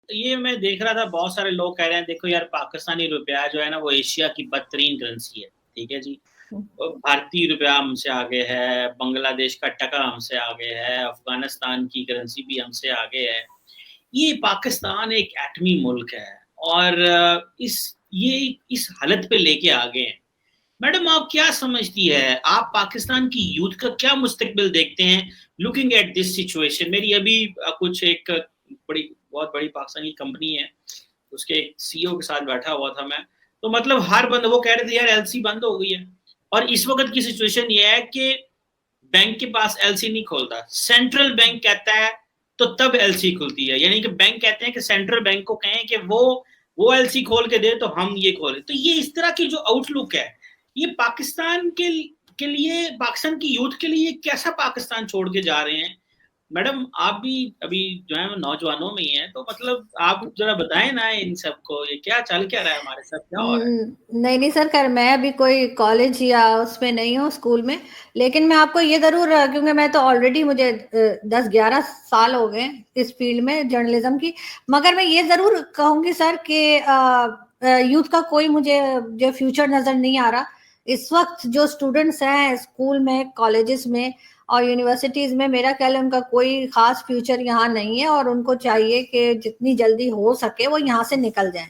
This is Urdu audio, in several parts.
یہ میں دیکھ رہا تھا بہت سارے لوگ کہہ رہے ہیں دیکھو یار پاکستانی روپیہ جو ہے نا وہ ایشیا کی بدترین کرنسی ہے، ٹھیک ہے جی، بھارتی روپیہ ہم سے آگے ہے، بنگلہ دیش کا ٹکا ہم سے آگے ہے، افغانستان کی کرنسی بھی ہم سے آگے ہے۔ یہ پاکستان ایک ایٹمی ملک ہے اور اس حالت پہ لے کے آگے ہیں۔ میڈم آپ کیا سمجھتی ہے، آپ پاکستان کی یوتھ کا کیا مستقبل دیکھتے ہیں لوکنگ ایٹ دس سچویشن؟ میری ابھی کچھ ایک بہت بڑی پاکستانی کمپنی ہے، اس کے سی او کے ساتھ بیٹھا ہوا تھا میں، تو مطلب ہر بند وہ کہہ رہے تھے یار ایل سی بند ہو گئی ہے، اور اس وقت کی سچویشن یہ ہے کہ بینک کے پاس ایل سی نہیں کھولتا، سینٹرل بینک کہتا ہے تو تب ایل سی کھلتی ہے، یعنی کہ بینک کہتے ہیں کہ سینٹرل بینک کو کہیں کہ وہ ایل سی کھول کے دے تو ہم یہ کھولیں۔ تو یہ اس طرح کی جو آؤٹ لک ہے، یہ پاکستان کے لیے، پاکستان کی یوتھ کے لیے کیسا پاکستان چھوڑ کے جا رہے ہیں؟ میڈم آپ بھی ابھی جو ہے نوجوانوں میں ہی ہیں، تو مطلب آپ ذرا بتائیں نا ان سب کو یہ کیا چل کیا رہا ہے، ہمارے ساتھ کیا ہو رہا ہے؟ نہیں سر، خیر میں ابھی کوئی کالج یا اس میں نہیں ہوں، اسکول میں، لیکن میں آپ کو یہ ضرور، کیونکہ میں تو آلریڈی مجھے 10-11 سال ہو گئے اس فیلڈ میں جرنلزم کی، مگر میں یہ ضرور کہوں گی سر کہ یوتھ کا کوئی مجھے جو فیوچر نظر نہیں آ رہا اس وقت۔ جو اسٹوڈنٹس ہیں اسکول میں، کالجز میں اور یونیورسٹیز میں، میرا خیال ہے ان کا کوئی خاص فیوچر یہاں نہیں ہے، اور ان کو چاہیے کہ جتنی جلدی ہو سکے وہ یہاں سے نکل جائیں،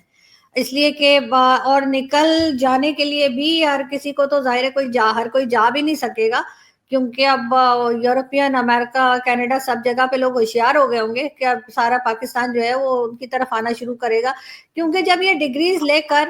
اس لیے کہ اور نکل جانے کے لیے بھی ہر کسی کو تو ظاہر ہے ہر کوئی جا بھی نہیں سکے گا، کیونکہ اب یورپین، امریکہ، کینیڈا سب جگہ پہ لوگ ہوشیار ہو گئے ہوں گے کہ اب سارا پاکستان جو ہے وہ ان کی طرف آنا شروع کرے گا، کیونکہ جب یہ ڈگریز لے کر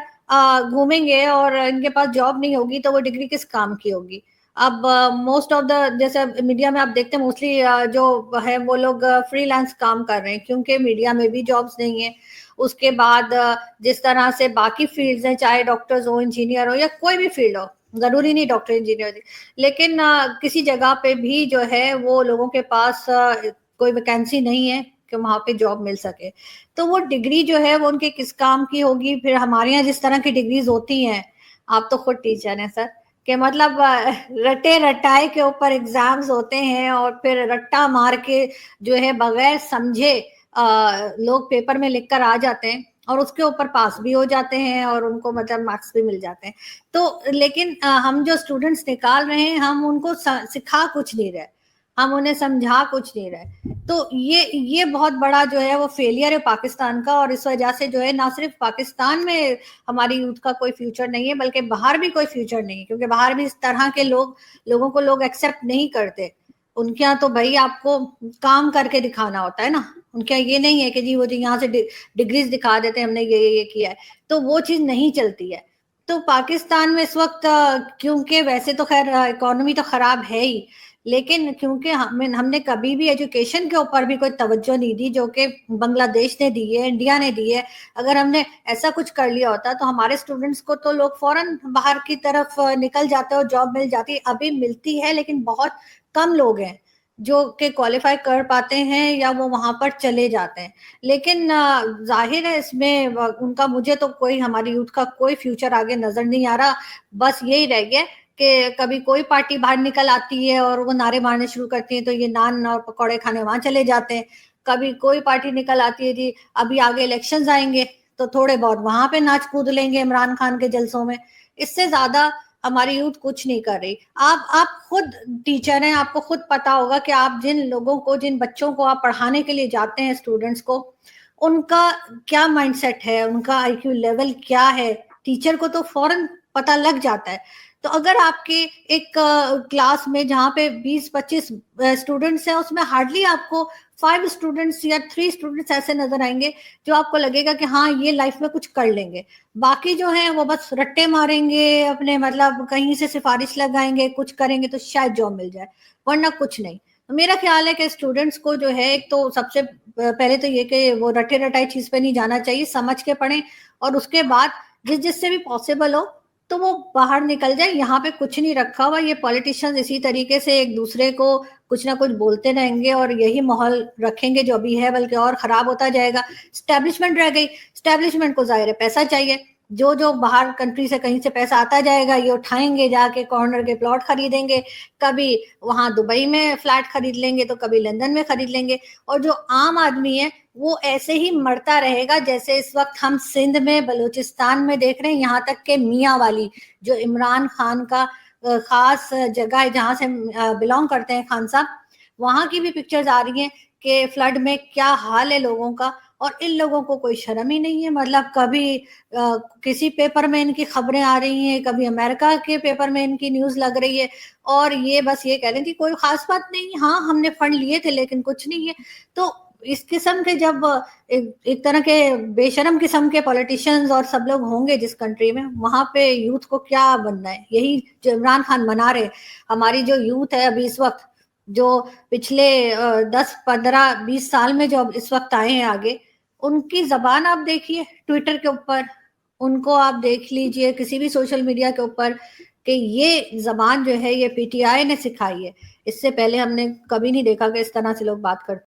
گھومیں گے اور ان کے پاس جاب نہیں ہوگی تو وہ ڈگری کس کام کی ہوگی؟ اب موسٹ آف دا، جیسے میڈیا میں آپ دیکھتے ہیں موسٹلی جو ہے وہ لوگ فری لانس کام کر رہے ہیں، کیونکہ میڈیا میں بھی جابس نہیں ہیں۔ اس کے بعد جس طرح سے باقی فیلڈز ہیں، چاہے ڈاکٹرز ہو، انجینئر ہو، یا کوئی بھی فیلڈ ہو، ضروری نہیں ڈاکٹر انجینئر، لیکن کسی جگہ پہ بھی جو ہے وہ لوگوں کے پاس کوئی ویکینسی نہیں ہے کہ وہاں پہ جاب مل سکے، تو وہ ڈگری جو ہے وہ ان کے کس کام کی ہوگی؟ پھر ہمارے یہاں جس طرح کی ڈگریز ہوتی ہیں، آپ تو خود ٹیچر ہیں سر، کہ مطلب رٹے رٹائے کے اوپر ایگزامز ہوتے ہیں، اور پھر رٹا مار کے جو ہے بغیر سمجھے لوگ پیپر میں لکھ کر آ جاتے ہیں اور اس کے اوپر پاس بھی ہو جاتے ہیں اور ان کو مطلب مارکس بھی مل جاتے ہیں۔ تو لیکن ہم جو اسٹوڈنٹس نکال رہے ہیں، ہم ان کو سکھا کچھ نہیں رہے، ہم انہیں سمجھا کچھ نہیں رہے، تو یہ بہت بڑا جو ہے وہ فیلئر ہے پاکستان کا، اور اس وجہ سے جو ہے نہ صرف پاکستان میں ہماری یوتھ کا کوئی فیوچر نہیں ہے، بلکہ باہر بھی کوئی فیوچر نہیں ہے، کیونکہ باہر بھی اس طرح کے لوگوں کو لوگ ایکسیپٹ نہیں کرتے۔ ان کے یہاں تو بھائی آپ کو کام کر کے دکھانا ہوتا ہے نا، ان کے یہ نہیں ہے کہ جی وہ یہاں سے ڈگریز دکھا دیتے ہیں ہم نے یہ کیا ہے، تو وہ چیز نہیں چلتی ہے۔ تو پاکستان میں اس وقت کیونکہ ویسے تو خیر اکانومی تو خراب ہے ہی، لیکن کیونکہ ہم نے کبھی بھی ایجوکیشن کے اوپر بھی کوئی توجہ نہیں دی، جو کہ بنگلہ دیش نے دی ہے، انڈیا نے دی ہے۔ اگر ہم نے ایسا کچھ کر لیا ہوتا تو ہمارے اسٹوڈنٹس کو تو لوگ فوراً باہر کی طرف نکل جاتے اور جاب مل جاتی، ابھی ملتی ہے لیکن بہت کم لوگ ہیں جو کہ کوالیفائی کر پاتے ہیں یا وہ وہاں پر چلے جاتے ہیں۔ لیکن ظاہر ہے اس میں ان کا، مجھے تو کوئی، ہماری یوتھ کا کوئی فیوچر آگے نظر نہیں آ رہا، بس یہی رہ گیا کہ کبھی کوئی پارٹی باہر نکل آتی ہے اور وہ نعرے مارنے شروع کرتی ہیں تو یہ نان اور پکوڑے کھانے وہاں چلے جاتے ہیں، کبھی کوئی پارٹی نکل آتی ہے جی ابھی آگے الیکشنز آئیں گے تو تھوڑے بہت وہاں پہ ناچ کود لیں گے عمران خان کے جلسوں میں، اس سے زیادہ ہماری یوتھ کچھ نہیں کر رہی۔ آپ خود ٹیچر ہیں، آپ کو خود پتا ہوگا کہ آپ جن لوگوں کو، جن بچوں کو آپ پڑھانے کے لیے جاتے ہیں، اسٹوڈنٹس کو، ان کا کیا مائنڈ سیٹ ہے، ان کا آئی کیو لیول کیا ہے، ٹیچر کو تو فوراً پتہ لگ جاتا ہے۔ تو اگر آپ کے ایک کلاس میں جہاں پہ 20-25 اسٹوڈنٹس ہیں، اس میں ہارڈلی آپ کو 5 اسٹوڈنٹس یا 3 اسٹوڈنٹس ایسے نظر آئیں گے جو آپ کو لگے گا کہ ہاں یہ لائف میں کچھ کر لیں گے، باقی جو ہیں وہ بس رٹے ماریں گے اپنے، مطلب کہیں سے سفارش لگائیں گے، کچھ کریں گے تو شاید جاب مل جائے، ورنہ کچھ نہیں۔ میرا خیال ہے کہ اسٹوڈنٹس کو جو ہے ایک تو سب سے پہلے تو یہ کہ وہ رٹے رٹائی چیز پہ نہیں جانا چاہیے، سمجھ کے پڑھیں، اور اس کے بعد جس سے بھی پاسبل ہو تو وہ باہر نکل جائے۔ یہاں پہ کچھ نہیں رکھا ہوا، یہ پولیٹیشنز اسی طریقے سے ایک دوسرے کو کچھ نہ کچھ بولتے رہیں گے اور یہی ماحول رکھیں گے جو ابھی ہے، بلکہ اور خراب ہوتا جائے گا۔ اسٹیبلشمنٹ رہ گئی، اسٹیبلشمنٹ کو ظاہر ہے پیسہ چاہیے، جو باہر کنٹری سے کہیں سے پیسہ آتا جائے گا یہ اٹھائیں گے، جا کے کارنر کے پلاٹ خریدیں گے، کبھی وہاں دبئی میں فلیٹ خرید لیں گے تو کبھی لندن میں خرید لیں گے، اور جو عام آدمی ہے وہ ایسے ہی مرتا رہے گا جیسے اس وقت ہم سندھ میں بلوچستان میں دیکھ رہے ہیں. یہاں تک کہ میاں والی جو عمران خان کا خاص جگہ ہے جہاں سے بلونگ کرتے ہیں خان صاحب, وہاں کی بھی پکچرز آ رہی ہیں کہ فلڈ میں کیا حال ہے لوگوں کا, اور ان لوگوں کو کوئی شرم ہی نہیں ہے. مطلب کبھی کسی پیپر میں ان کی خبریں آ رہی ہیں, کبھی امریکہ کے پیپر میں ان کی نیوز لگ رہی ہے, اور یہ بس یہ کہہ رہے ہیں کہ کوئی خاص بات نہیں, ہاں ہم نے فنڈ لیے تھے لیکن کچھ نہیں ہے. تو اس قسم کے جب ایک طرح کے بے شرم قسم کے پولیٹیشینز اور سب لوگ ہوں گے جس کنٹری میں, وہاں پہ یوتھ کو کیا بننا ہے. یہی جو عمران خان بنا رہے, ہماری جو یوتھ ہے ابھی اس وقت, جو پچھلے 10-15-20 سال میں جو اس وقت آئے ہیں آگے, ان کی زبان آپ دیکھیے ٹویٹر کے اوپر, ان کو آپ دیکھ لیجئے کسی بھی سوشل میڈیا کے اوپر, کہ یہ زبان جو ہے یہ پی ٹی آئی نے سکھائی ہے. اس سے پہلے ہم نے کبھی نہیں دیکھا کہ اس طرح سے لوگ بات کرتے.